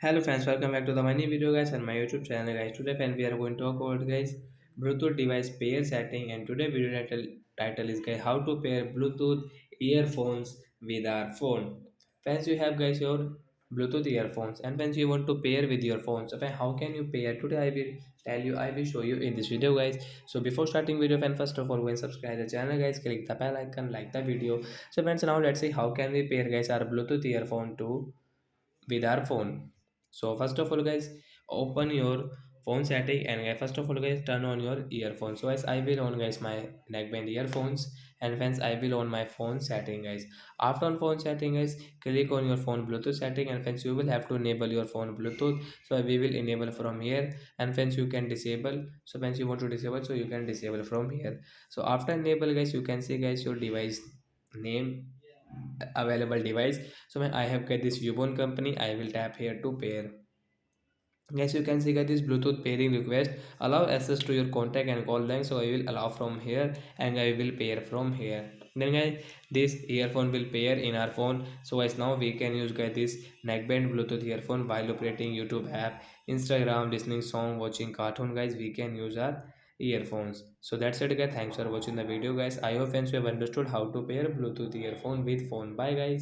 Hello fans, welcome back to the my new video guys and my YouTube channel guys. Today fan we are going to talk about guys Bluetooth device pair setting, and today video title is guys how to pair Bluetooth earphones with our phone. Fans, you have guys your Bluetooth earphones, and fans you want to pair with your phones. So fan, how can you pair? Today I will show you in this video guys. So before starting video fan, first of all go and subscribe the channel guys, click the bell icon, like the video. So friends, now let's see how can we pair guys our Bluetooth earphone to with our phone. So first of all guys, open your phone setting, and first of all guys turn on your earphones. So as I will on guys my neckband earphones, and friends I will on my phone setting guys. After on phone setting guys, click on your phone Bluetooth setting, and friends you will have to enable your phone Bluetooth. So we will enable from here, and friends you can disable. So friends you want to disable, so you can disable from here. So after enable guys, you can see guys your device name, available device. So when I have get this Ubon company, I will tap here to pair. As you can see guys, this Bluetooth pairing request allow access to your contact and call length. So I will allow from here, and I will pair from here. Then guys, this earphone will pair in our phone. So as now we can use guys this neckband Bluetooth earphone while operating YouTube app, Instagram, listening song, watching cartoon guys. We can use our earphones. So that's it guys. Thanks for watching the video guys. I hope friends you have understood how to pair Bluetooth earphone with phone. Bye guys.